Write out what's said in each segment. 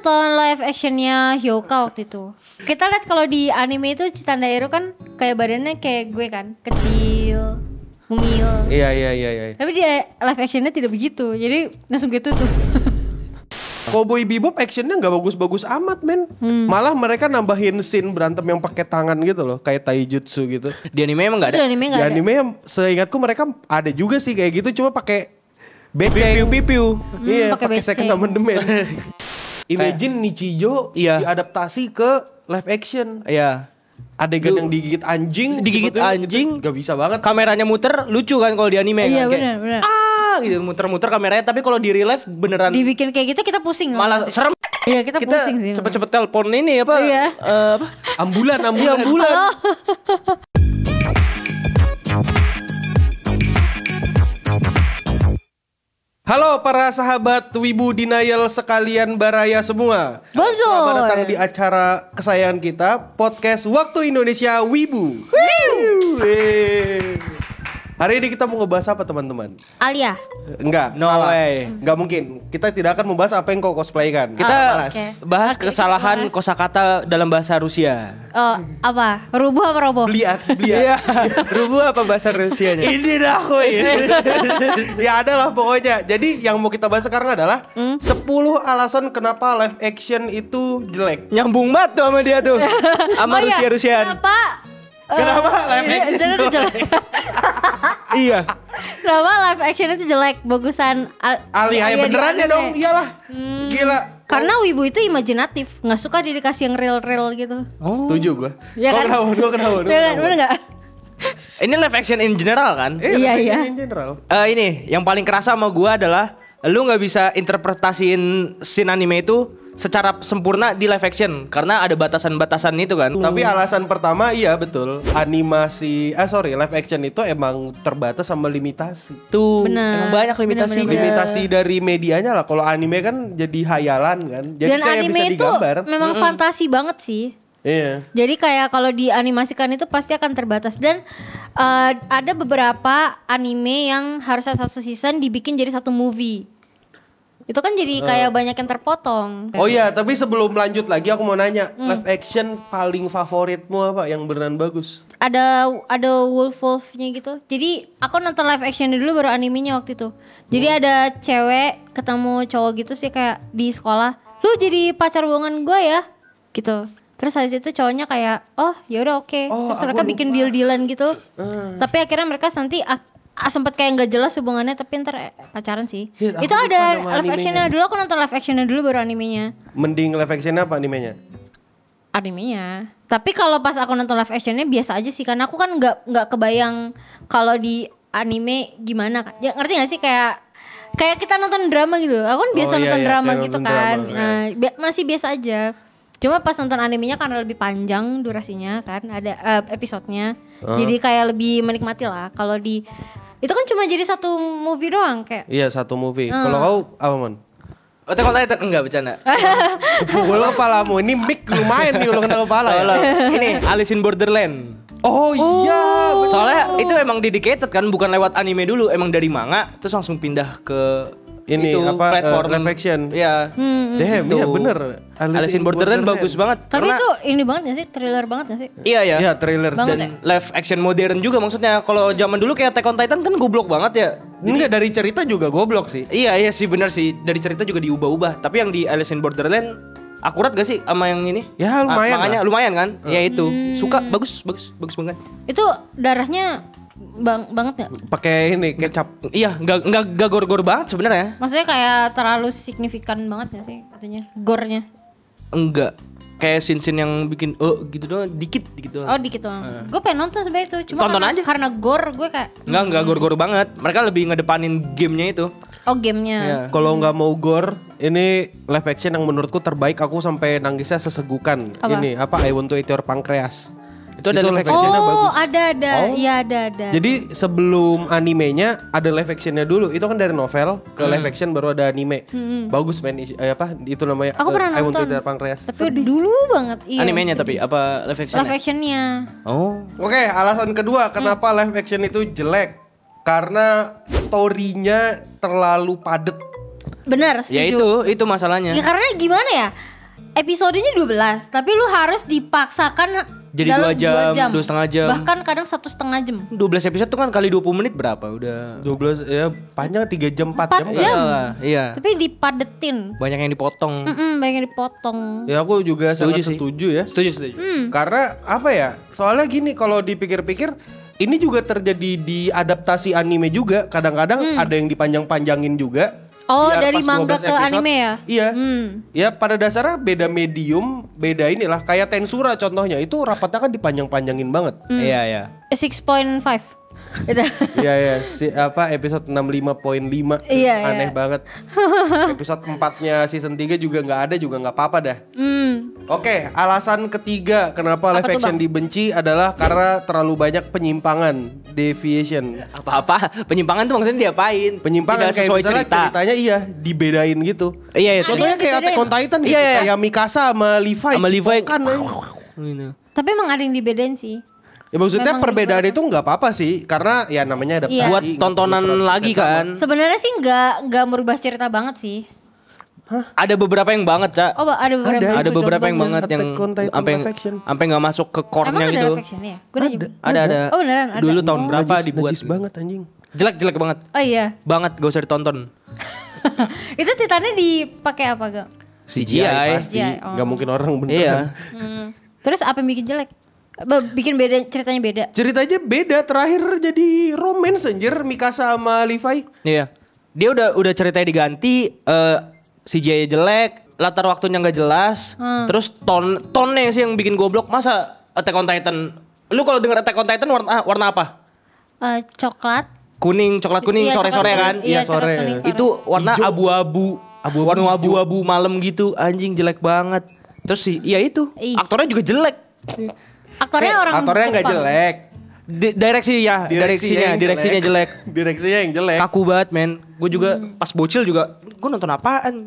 nonton live actionnya Hyoka waktu itu. Kita lihat kalau di anime itu Chitandairo kan kayak badannya kayak gue kan, kecil, mungil. Iya. Tapi dia live actionnya tidak begitu, jadi langsung gitu tuh. Cowboy Bebop actionnya nggak bagus-bagus amat men. Malah mereka nambahin scene berantem yang pakai tangan gitu loh, kayak taijutsu gitu. Di anime emang nggak ada. Di anime seingatku mereka ada juga sih kayak gitu, cuma pakai beceng. Piu. Iya, pakai pakai second amendment. Imagine Nichijou diadaptasi ke live action. Iya. Adegan yang digigit anjing. Digigit anjing. Gak bisa banget. Kameranya muter, lucu kan kalau di anime. Iya kan? benar. Gitu muter-muter kameranya, tapi kalau di real life beneran Dibikin kayak gitu kita pusing. malah serem. Iya kita pusing sih. Cepet-cepet telepon ini apa? Iya. Apa? Ambulan. Halo. Halo para sahabat Wibu Denial sekalian baraya semua. Bonjour. Selamat datang di acara kesayangan kita, podcast Waktu Indonesia Wibu. Hari ini kita mau ngebahas apa teman-teman? Alia. Enggak, No salah. way. Enggak mungkin. Kita tidak akan membahas apa yang kau cosplaykan. Kita Oke. bahas Oke, kesalahan kita bahas. kosakata dalam bahasa Rusia. Oh, apa? Rubuh apa roboh? Bliat. Iya. Rubuh apa bahasa Rusianya? Ini dah koy. Ya adalah pokoknya. Jadi yang mau kita bahas sekarang adalah 10 alasan kenapa live action itu jelek. Nyambung banget tuh sama dia tuh. Sama Rusia-Rusian. Kenapa? Kenapa live action itu jelek? Iya. Kenapa live action itu jelek? Bagusan Alia ya beneran ya dong. Iyalah. Gila. Karena Wibu itu imajinatif, nggak suka dikasih yang real gitu. Setuju gue. Iya kan? Gue kenapa? Bener nggak? Ini live action in general kan? Iya. In general. Ini yang paling kerasa sama gua adalah lu nggak bisa interpretasiin scene anime itu secara sempurna di live action karena ada batasan-batasan itu kan. Tapi alasan pertama iya betul. Live action itu emang terbatas sama limitasi. Tuh, Bener. emang banyak limitasinya. Bener. Limitasi dari medianya lah. Kalau anime kan jadi hayalan kan. Jadi Dan kayak anime bisa itu digambar. memang fantasi banget sih. Iya. Jadi kayak kalau dianimasikan itu pasti akan terbatas. Dan ada beberapa anime yang harusnya satu season dibikin jadi satu movie. Itu kan jadi kayak banyak yang terpotong. Oh iya, tapi sebelum lanjut lagi aku mau nanya, live action paling favoritmu apa yang beneran bagus? Ada wolf-wolfnya gitu. Jadi aku nonton live actionnya dulu baru animenya waktu itu. Jadi ada cewek ketemu cowok gitu sih kayak di sekolah. Lu jadi pacar bohongan gue ya? Gitu. Terus habis itu cowoknya kayak, oh yaudah oke. Oh, Terus aku mereka bikin lupa. deal-dealan gitu. Tapi akhirnya mereka nanti sempet kayak nggak jelas hubungannya, tapi ntar pacaran sih. Hit, aku Itu lupa ada nama live animenya. actionnya dulu. Aku nonton live actionnya dulu baru animenya. Mending live action apa animenya? Animenya. Tapi kalau pas aku nonton live actionnya biasa aja sih, karena aku kan nggak kebayang kalau di anime gimana kan. Ya, ngerti gak sih kayak kita nonton drama gitu. Aku kan biasa Oh, iya, nonton iya, drama kayak gitu nonton kan. drama, Nah, masih biasa aja. Cuma pas nonton animenya karena lebih panjang durasinya kan, ada episodenya. Jadi kayak lebih menikmati lah. Kalau di itu kan cuma jadi satu movie doang kayak. Iya, satu movie. Kalau kau apa, Mon? Attack on Titan enggak bercanda. Pukul kepalamu. Ini mic lumayan nih kalau kena kepala ya. Ini Alice in Borderland. Oh iya, bener. Soalnya itu emang dedicated kan, bukan lewat anime dulu, emang dari manga terus langsung pindah ke Ini itu, apa, platform live action. Iya. Damn, Gitu. iya bener. Alice in Borderland bagus banget. Tapi karena- itu ini banget gak sih? Thriller banget gak sih? Iya ya. Iya, trailer Banget dan Live action modern juga maksudnya. Kalau zaman dulu kayak Attack on Titan kan goblok banget ya. enggak dari cerita juga goblok sih. Iya sih benar sih. Dari cerita juga diubah-ubah. Tapi yang di Alice in Borderland akurat gak sih sama yang ini? Ya, lumayan Makanya lah. lumayan kan? Ya itu. Suka bagus banget. Itu darahnya banget gak? Pakai ini kecap. Iya, enggak gor-gor banget sebenarnya. Maksudnya kayak terlalu signifikan banget gak sih katanya? Gore-nya. Enggak. Kayak scene-scene yang bikin gitu doang, dikit doang. Oh dikit doang. Gue pengen nonton sebenarnya itu. Cuma Tonton karena, aja. karena gore gue kayak Enggak gor-gor banget. Mereka lebih ngedepanin gamenya itu. oh gamenya. Iya. Kalau nggak mau gore, ini live action yang menurutku terbaik. Aku sampai nangisnya sesegukan. Apa? Ini apa? I Want to Eat Your Pancreas. Itu ada live live action. actionnya Oh bagus. ada. Iya ada. Jadi sebelum animenya ada live actionnya dulu. Itu kan dari novel ke live action baru ada anime. Bagus men. Itu namanya. Aku pernah I Want to nonton. Eat Your Pancreas. Tapi dulu banget. Iya, Animenya sedih. tapi apa live action? Live actionnya. Oh. Oke, alasan kedua kenapa live action itu jelek. Karena story-nya terlalu padet. Benar setuju. Ya itu masalahnya. Ya karena gimana ya? episodenya 12, tapi lu harus dipaksakan Jadi dalam 2 jam, 2,5 jam. Bahkan kadang 1,5 jam. 12 episode tuh kan kali 20 menit berapa? Udah 12 ya panjang 3 jam 4 4 jam. jam. Iya. Tapi dipadetin. Banyak yang dipotong. Banyak yang dipotong. Ya aku juga Setuju sangat sih. setuju ya. Setuju. Karena apa ya? Soalnya gini kalau dipikir-pikir ini juga terjadi di adaptasi anime juga. Kadang-kadang ada yang dipanjang-panjangin juga. Oh, Biar dari pas manga 12 ke episode, anime ya? Iya. Ya pada dasarnya beda medium, beda inilah. Kayak Tensura contohnya itu rapatnya kan dipanjang-panjangin banget. Iya. 6.5. Udah. Iya ya, episode 65.5 Iya, aneh iya. banget. Episode 4-nya season 3 juga nggak ada juga nggak apa-apa dah. Oke, alasan ketiga kenapa live tuh, action Bang? dibenci adalah karena terlalu banyak penyimpangan, deviation. Apa-apa penyimpangan tuh maksudnya diapain? Penyimpangan Tidak kayak sesuai misalnya cerita. ceritanya iya dibedain gitu. Iya, itu. Contohnya kayak Attack on Titan gitu, Iya, iya. kayak Mikasa sama Levi. Sama Levi. cipokan, Gitu. Tapi emang ada yang dibedain sih. Ya maksudnya Memang perbedaan itu nggak apa-apa sih, karena ya namanya adaptasi. Iya. Buat tontonan lagi kan. Sebenarnya sih nggak merubah cerita banget sih. Ada beberapa yang banget, Cak. Oh, ada beberapa. Ada. Ada itu beberapa yang contohnya, banget yang Attack on Titan sampai live action. sampai nggak masuk ke core-nya Emang ada gitu. live action ya? Gue nanya. Ada. Oh beneran ada. Dulu tahun berapa dibuat? Najis banget anjing. Jelek banget. Oh iya. Banget, gak usah ditonton. Itu Titannya dipakai apa gak? CGI. pasti. CGI, oh. Nggak mungkin orang beneran. Iya. Terus apa yang bikin jelek? Bikin beda ceritanya beda. Ceritanya beda, terakhir jadi romance anjir Mikasa sama Levi. Iya. Dia udah ceritanya diganti, CGI jelek, latar waktunya nggak jelas, terus tonnya sih yang bikin goblok. Masa Attack on Titan? Lu kalau denger Attack on Titan warna apa? Coklat. Kuning, coklat kuning, Iya, sore-sore coklat kan? kuning. Iya, Iya, sore. coklat kuning, sore. Itu warna Hijau. abu-abu. Warna abu-abu malam gitu. Anjing jelek banget. Terus sih, iya itu. Ih. Aktornya juga jelek. Aktornya orang Aktornya nggak Jepang. jelek. Direksinya jelek. Direksinya yang jelek. Kaku banget, men. Gue juga pas bocil juga, gue nonton apaan?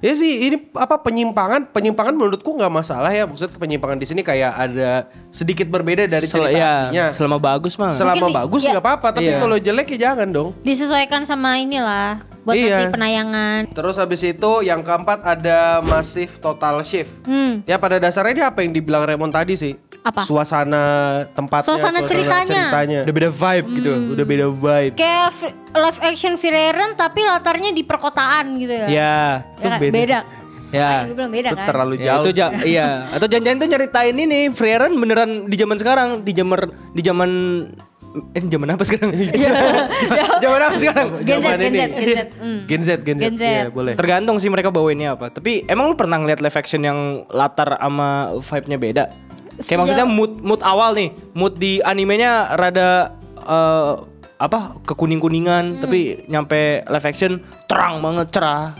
Ya sih ini apa penyimpangan menurutku nggak masalah ya, maksudnya penyimpangan di sini kayak ada sedikit berbeda dari cerita aslinya. Iya, selama bagus mah. Selama Mungkin bagus ya, nggak apa-apa, tapi iya. kalau jelek ya jangan dong. Disesuaikan sama inilah buat Iya. nanti penayangan. Terus habis itu yang keempat ada Massive Total Shift. Ya pada dasarnya ini apa yang dibilang Raymond tadi sih? Apa? Suasana tempatnya, Suasana ceritanya. Udah beda vibe gitu. Udah beda vibe. Kayak live action Frieren tapi latarnya di perkotaan gitu ya. Ya, Ya kan? beda. Beda. ya. Gue bilang beda Itu kan. terlalu Ya, jauh. itu iya. Atau jangan-jangan tuh nyeritain ini Frieren beneran di zaman sekarang, di zaman apa sekarang? Zaman apa sekarang? Gen Z, Zaman Gen ini. Z, Gen Z. Gen Z. Gen Z. Iya, boleh. Tergantung sih mereka bawainnya apa. Tapi emang lu pernah ngeliat live action yang latar sama vibe-nya beda? Kayak maksudnya mood awal nih, mood di animenya rada kekuning-kuningan, tapi nyampe live action terang banget, cerah.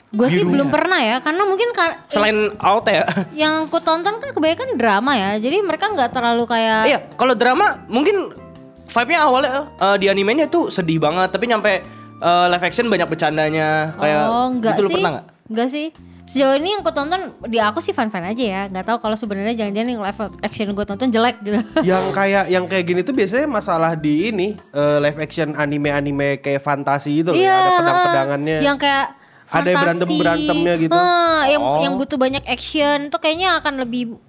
Gue sih belum pernah ya, karena mungkin Selain out ya. yang ku tonton kan kebanyakan drama ya, jadi mereka nggak terlalu kayak. Iya, kalau drama mungkin vibe-nya awalnya di animenya tuh sedih banget, tapi nyampe live action banyak bercandanya kayak Enggak gitu. Lu sih. pernah nggak? Enggak sih. Sejauh ini yang ku tonton di aku sih fan-fan aja ya. Nggak tahu kalau sebenarnya jangan-jangan yang live action gue tonton jelek gitu. yang kayak gini tuh biasanya masalah di ini live action anime kayak fantasi itu loh, ya, ada pedang-pedangannya. Yang kayak Ada fantasi. berantem-berantemnya gitu. Yang butuh banyak action tuh kayaknya akan lebih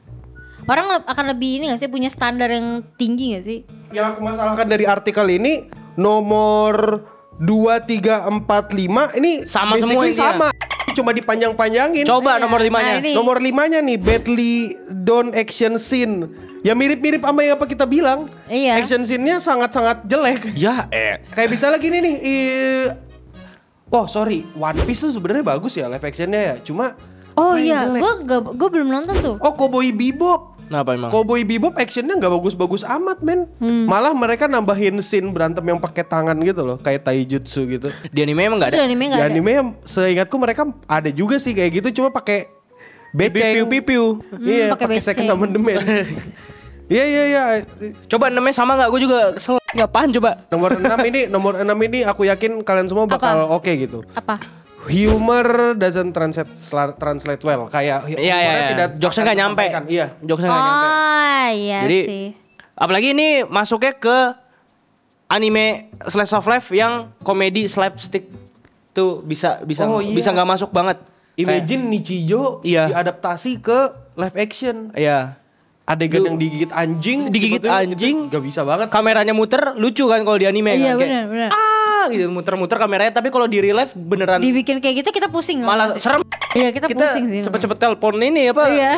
akan lebih ini gak sih, punya standar yang tinggi gak sih? Yang aku masalahkan dari artikel ini nomor 2, 3, 4, 5 ini Sama basically semua ini ya? sama. Cuma dipanjang-panjangin. Coba Iya. nomor 5-nya. Nah, ini. Nomor 5-nya nih badly done action scene. Ya mirip-mirip sama yang apa kita bilang. Iya. Action scene-nya sangat-sangat jelek. Ya, Kayak misalnya gini nih. Oh sorry, One Piece tuh sebenarnya bagus ya live actionnya ya. Cuma Oh main iya, jelek. gue belum nonton tuh. Oh Cowboy Bebop. Kenapa emang? Cowboy Bebop actionnya nggak bagus-bagus amat men. Malah mereka nambahin scene berantem yang pakai tangan gitu loh, kayak taijutsu gitu. Di anime emang nggak Itu ada. anime Di nggak ada. anime seingatku mereka ada juga sih kayak gitu, cuma pakai beceng. Piu-piu. Iya, pakai pakai beceng. second amendment. Iya. Coba namanya sama nggak? Gue juga kesel. Ngapain coba? Nomor 6 ini aku yakin kalian semua bakal oke gitu. Apa? Humor doesn't translate well. Kayak Iya. humornya tidak Jokesnya akan nggak nyampe. disampaikan. Iya. Jokesnya nggak nyampe. Oh iya Jadi sih. apalagi ini masuknya ke anime slice of life yang komedi slapstick tuh bisa Oh, iya. bisa nggak masuk banget. Imagine Nichijou Iya. diadaptasi ke live action. Iya. Adegan yang digigit anjing, Digigit tiba-tiba anjing. itu gak bisa banget. Kameranya muter lucu kan kalau di anime Iya kan kayak, benar. gitu muter-muter kameranya, tapi kalau di real life beneran Dibikin kayak gitu kita pusing. malah serem. Iya kita pusing sih. cepet-cepet telepon ini apa? Iya.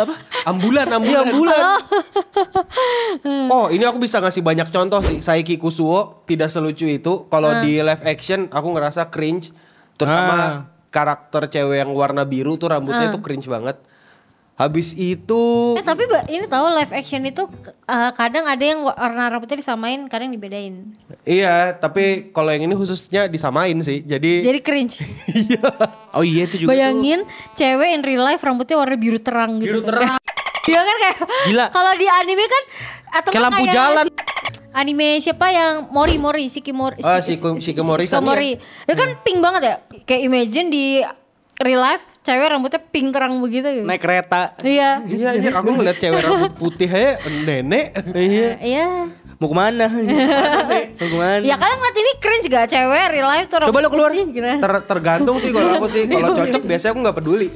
Apa? Ambulan. Iya, bulan. Oh, ini aku bisa ngasih banyak contoh sih. Saiki Kusuo tidak selucu itu. Kalau di live action aku ngerasa cringe. Terutama karakter cewek yang warna biru tuh rambutnya tuh cringe banget. Habis itu Tapi ini tahu live action itu kadang ada yang warna rambutnya disamain, kadang dibedain. iya, tapi kalau yang ini khususnya disamain sih. Jadi cringe. Oh iya itu juga. Bayangin cewek in real life rambutnya warna biru terang gitu. Biru terang. Iya kan kayak Gila. kalau di anime kan atau Kayak lampu kayak jalan. Anime siapa yang Mori Shikimori Shikimori itu kan pink banget ya. Kayak imagine di real life cewek rambutnya pink terang begitu gitu. Naik kereta. Iya. iya anjir, aku ngeliat cewek rambut putih aja nenek. Iya. Mau kemana? Mau kemana? Ya kalian ngeliat ini cringe gak cewek real life tuh Coba lo keluar. putih, gitu. Tergantung sih kalau aku sih. Kalau cocok biasanya aku nggak peduli.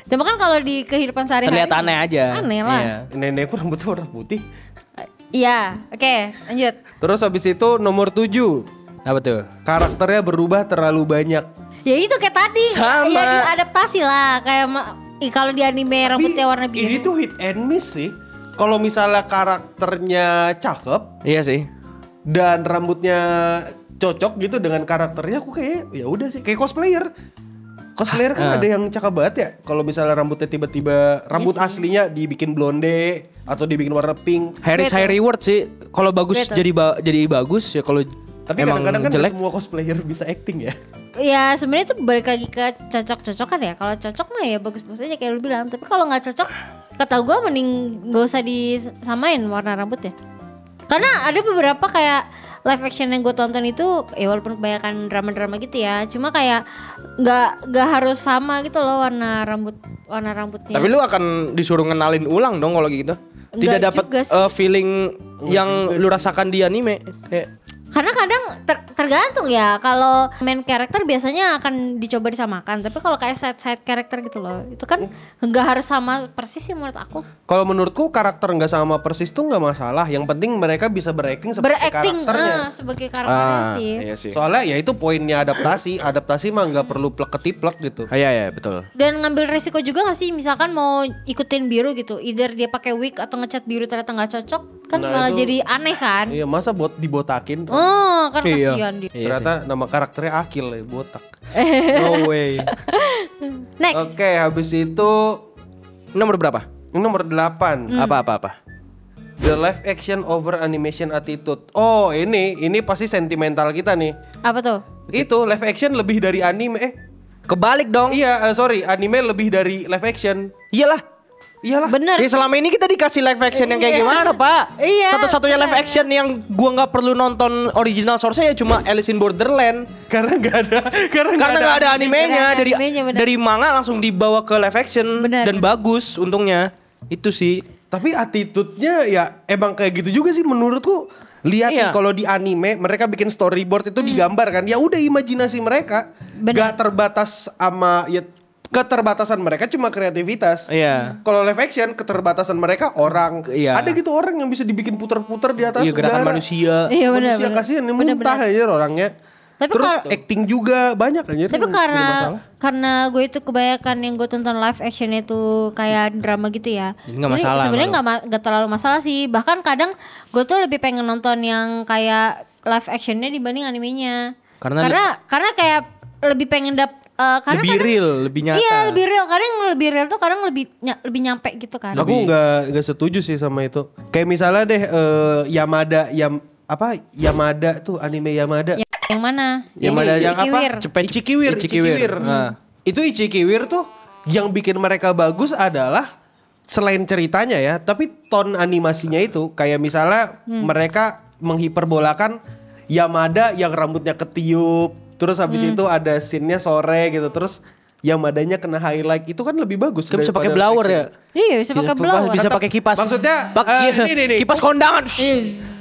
Cuma kan kalau di kehidupan sehari-hari Terlihat aneh aja. Aneh lah. Iya. Nenekku rambutnya warna putih. Iya, oke, lanjut. Terus habis itu nomor 7. Apa tuh? Karakternya berubah terlalu banyak. Ya itu kayak tadi. Sama. Ya diadaptasi lah kayak kalau di anime rambutnya warna biru. Ini tuh hit and miss sih. Kalau misalnya karakternya cakep Iya sih. dan rambutnya cocok gitu dengan karakternya, aku kayak ya udah sih kayak cosplayer. Cosplayer kan ada yang cakep banget ya. Kalau misalnya rambutnya tiba-tiba rambut aslinya dibikin blonde atau dibikin warna pink. High reward sih. Kalau bagus Betul. jadi bagus ya, kalau Tapi emang kadang-kadang kan jelek. semua cosplayer bisa acting ya. Ya sebenarnya itu balik lagi ke cocok-cocokan ya. Kalau cocok mah ya bagus-bagus aja kayak lu bilang. Tapi kalau nggak cocok, kata gue mending gak usah disamain warna rambutnya. Karena ada beberapa kayak live action yang gue tonton itu, ya walaupun kebanyakan drama-drama gitu ya, cuma kayak nggak harus sama gitu loh warna rambutnya. Tapi lu akan disuruh ngenalin ulang dong kalau gitu. Tidak Enggak dapat juga sih. feeling yang lu rasakan di anime. Kayak Karena kadang tergantung ya. Kalau main karakter biasanya akan dicoba disamakan. Tapi kalau kayak side karakter gitu loh, itu kan nggak harus sama persis sih menurut aku. Kalau menurutku karakter nggak sama persis tuh nggak masalah. Yang penting mereka bisa berakting seperti karakternya. Sebagai karakternya sih. Iya sih. Soalnya ya itu poinnya adaptasi. Adaptasi mah nggak perlu plek-ketiplek gitu. Iya betul. Dan ngambil resiko juga gak sih, misalkan mau ikutin biru gitu, either dia pakai wig atau ngecat biru ternyata nggak cocok, kan Nah, malah itu- jadi aneh kan. Iya, masa dibotakin? Oh, kan Iya. kasihan dia. Iya Ternyata nama karakternya Akil ya, botak. No way. Next. Oke, habis itu Nomor berapa? ini nomor 8. Apa? The live action over animation attitude. Oh, ini pasti sentimental kita nih. Apa tuh? Itu live action lebih dari anime. Kebalik dong. Iya, sorry, anime lebih dari live action. Iyalah. Iyalah. Bener. Ya selama ini kita dikasih live action yang kayak Iya. gimana, Pak? Iya, Satu-satunya live bener. action yang gua nggak perlu nonton original source-nya ya cuma Alice in Borderland. Karena nggak ada Karena nggak ada animenya, Nggak ada animenya, bener. dari manga langsung dibawa ke live action Bener, dan bener. bagus untungnya. Itu sih. Tapi attitude-nya ya emang kayak gitu juga sih menurutku. Lihat Iya. nih kalau di anime mereka bikin storyboard itu digambar kan. Ya udah imajinasi mereka. Bener. Gak terbatas sama ya keterbatasan mereka cuma kreativitas. Iya. Kalau live action keterbatasan mereka orang. Iya. Ada gitu orang yang bisa dibikin puter-puter di atas Iya, gerakan udara. manusia. Iya benar. Manusia kasihan muntah aja orangnya. Tapi Terus kalau- acting juga banyak aja. Tapi karena gue itu kebanyakan yang gue tonton live action itu kayak drama gitu ya. Jadi nggak masalah Sebenarnya sama nggak terlalu masalah sih. Bahkan kadang gue tuh lebih pengen nonton yang kayak live actionnya dibanding animenya. Karena kayak lebih pengen karena lebih kadang- real, lebih nyata. Iya lebih real. Kadang yang lebih real tuh kadang lebih nyampe gitu kan. Aku nggak setuju sih sama itu. Kayak misalnya deh Yamada tuh anime Yamada. Yang mana? Yamada yang Ichikiwir. apa? Ichikiwir. Nah. Itu Ichikiwir tuh yang bikin mereka bagus adalah selain ceritanya ya, tapi tone animasinya itu kayak misalnya mereka menghiperbolakan Yamada yang rambutnya ketiup, terus habis itu ada scene-nya sore gitu, terus Yamadanya kena highlight, itu kan lebih bagus. Kan bisa pakai daripada blower live ya. action. Iya bisa pakai blower. Bisa Tetap- pakai kipas. maksudnya, ini. kipas kondangan.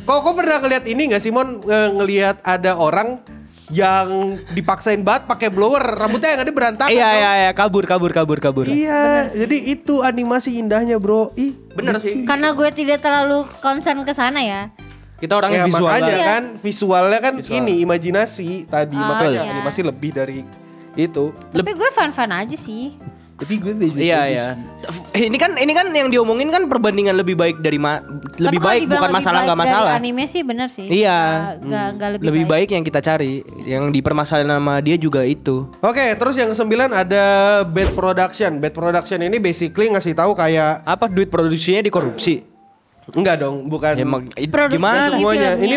Kok pernah ngeliat ini gak Simon, ngelihat ada orang yang dipaksain banget pakai blower, rambutnya yang ada berantakan. Iya, kabur. Iya, jadi itu animasi indahnya, Bro. Ih, Bener sih. Karena gue tidak terlalu concern ke sana ya. Kita orangnya ya, visual makanya banget. kan visualnya kan ini imajinasi tadi, makanya iya. animasi lebih dari itu. Tapi gue fan-fan aja sih. Tapi gue Iya. Ini kan yang diomongin kan perbandingan lebih baik dari lebih Tapi kalau baik dibilang bukan lebih masalah baik nggak masalah. Dari anime sih bener sih. Iya. Nggak Lebih baik yang kita cari, yang dipermasalahin sama dia juga itu. Oke, terus yang 9 ada bad production. Bad production ini basically ngasih tahu kayak Apa duit produksinya dikorupsi? enggak dong, bukan Ya, emang Produksi. gimana? semuanya. filmnya. Ini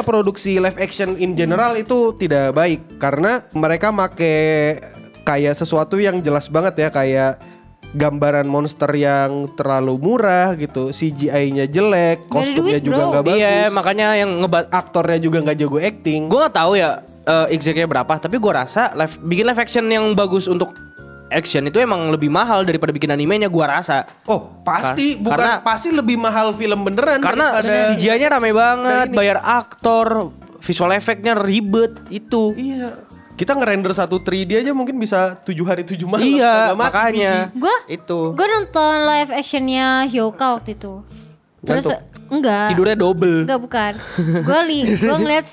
produksi live action in general itu tidak baik karena mereka make kayak sesuatu yang jelas banget ya, kayak gambaran monster yang terlalu murah gitu, CGI-nya jelek, Gak ada kostumnya duit, juga bro. nggak bagus, Iya, makanya yang aktornya juga nggak jago acting. gue nggak tahu ya exactnya berapa, tapi gue rasa bikin live action yang bagus untuk action itu emang lebih mahal daripada bikin animenya, gue rasa. Oh pasti, Karena- pasti lebih mahal film beneran Karena daripada CGI-nya rame banget, ini. bayar aktor, visual effect-nya ribet itu. Iya. Kita ngerender satu 3D aja mungkin bisa 7 hari 7 malam. Iya, Kagak mati makanya. sih. Gue nonton live actionnya Hyoka waktu itu. Terus enggak. Tidurnya double. Enggak, bukan. Gue ngeliat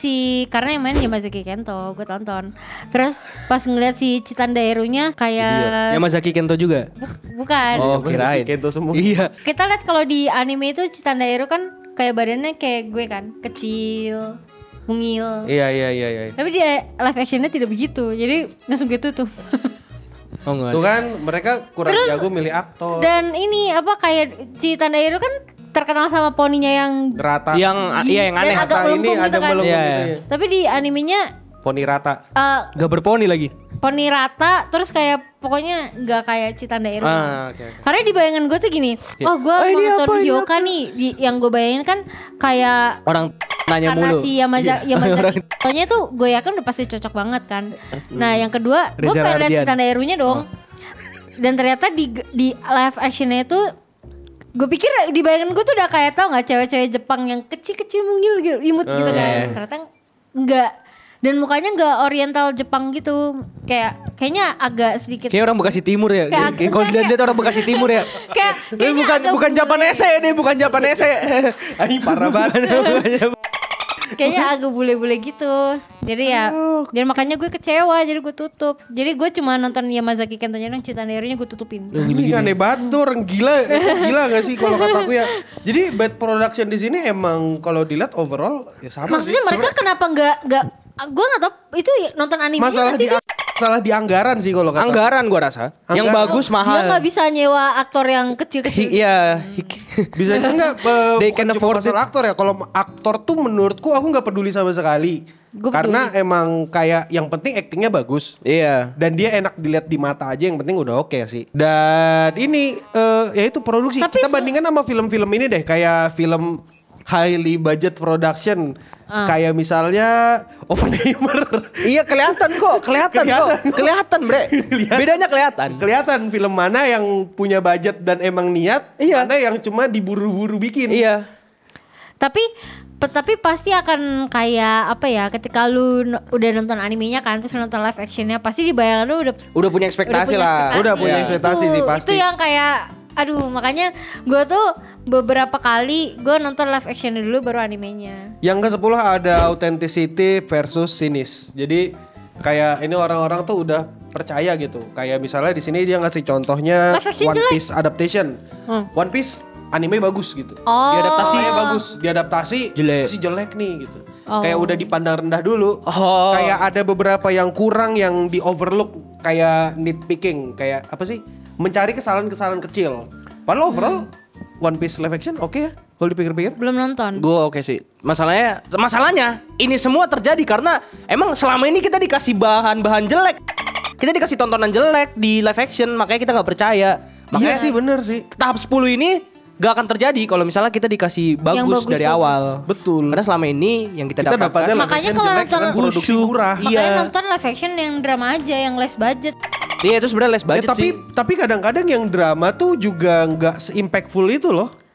karena yang main Yamazaki Kento, gue tonton. Terus pas ngeliat si Chitanda Erunya kayak Yamazaki Kento juga. bukan. Oh, kirain. Kento semua. Iya. Kita lihat kalau di anime itu Chitanda Eru kan kayak badannya kayak gue kan, kecil, mungil. Iya. Tapi di live actionnya tidak begitu. Jadi langsung gitu tuh. Oh enggak. Tuh kan mereka kurang Terus- jago milih aktor. Dan ini apa kayak Chitanda Eru kan terkenal sama poninya yang Rata. Yang yang Dan aneh. agak Rata ini melengkung gitu ada kan. melengkung Iya, gitu iya. ya. Tapi di animenya Poni rata. Gak berponi lagi. poni rata terus kayak pokoknya nggak kayak Chitanda Eru. Oke. Karena di bayangan gue tuh gini, oh gue ini nonton apa, ini Hyoka nih, yang gue bayangin kan kayak Orang nanya karena mulu. si Yamazaki Kento-nya tuh gue yakin udah pasti cocok banget kan. Nah yang kedua gue Reza pengen lihat Rardian. Chitanda Erunya dong. Dan ternyata di live actionnya itu gue pikir di bayangan gue tuh udah kayak tau nggak cewek-cewek Jepang yang kecil-kecil mungil gitu, imut gitu kan. Ternyata enggak. Dan mukanya enggak oriental Jepang gitu. Kayaknya agak sedikit Kayak orang Bekasi Timur ya. Kayak- Kalau dilihat orang Bekasi Timur ya. kayak Ini kayaknya agak bukan bule. Japanese nih, bukan Japanese. Ini parah banget. Kayaknya agak bule-bule gitu. Jadi ya, dan makanya gue kecewa, jadi gue tutup. Jadi gue cuma nonton Yamazaki Kento-nya dan Chitanda Erunya gue tutupin. Ini aneh banget tuh, orang gila. Gila gak sih kalau kataku ya. Jadi bad production di sini emang kalau dilihat overall ya sama Maksudnya sih. mereka kenapa nggak gue nggak tahu itu nonton anime Masalah sih? masalah di anggaran sih kalau kata. Anggaran gua rasa. Yang Anggaran. bagus Dia mahal. nggak bisa nyewa aktor yang kecil-kecil. Iya. Bisa enggak They bukan can cuma afford masalah aktor ya. Kalau aktor tuh menurutku aku nggak peduli sama sekali. Gua Karena emang kayak yang penting actingnya bagus. Iya. Dan dia enak dilihat di mata aja, yang penting udah oke sih. Dan ini ya itu produksi. Tapi Kita bandingkan sama film-film ini deh, kayak film highly budget production. Kayak misalnya Oppenheimer. Iya kelihatan kok, kelihatan bre. Bedanya kelihatan. Kelihatan film mana yang punya budget dan emang niat, Iya. mana yang cuma diburu-buru bikin. Iya. Tapi pasti akan kayak apa ya? Ketika lu udah nonton animenya kan, terus nonton live actionnya, pasti di bayangan lu Udah punya ekspektasi lah. Udah punya ekspektasi sih, pasti. Itu yang kayak, aduh makanya gue tuh beberapa kali gue nonton live action dulu baru animenya. Yang ke-10 ada authenticity versus cynics. Jadi kayak ini orang-orang tuh udah percaya gitu. Kayak misalnya di sini dia ngasih contohnya Live action One jelek. Piece adaptation. One Piece anime bagus gitu. Oh. Diadaptasinya bagus, diadaptasi Jelek. masih jelek nih gitu. Oh. Kayak udah dipandang rendah dulu. Oh. Kayak ada beberapa yang kurang yang di overlook, kayak nitpicking, kayak apa sih? Mencari kesalahan-kesalahan kecil. Padahal overall One Piece live action oke ya kalau dipikir-pikir. Belum nonton. Gue oke sih. Masalahnya ini semua terjadi karena emang selama ini kita dikasih bahan-bahan jelek. Kita dikasih tontonan jelek di live action, makanya kita nggak percaya. Makanya Iya sih, bener sih. tahap 10 ini gak akan terjadi kalau misalnya kita dikasih bagus, dari bagus-bagus. awal. Betul. Karena selama ini yang kita, Kita dapatnya live Makanya action kalau jelek nonton dengan produksi Wushu. murah. Iya. Makanya nonton live action yang drama aja, yang less budget. Iya itu sebenarnya less budget tapi sih. tapi kadang-kadang yang drama tuh juga nggak se-impactful itu loh.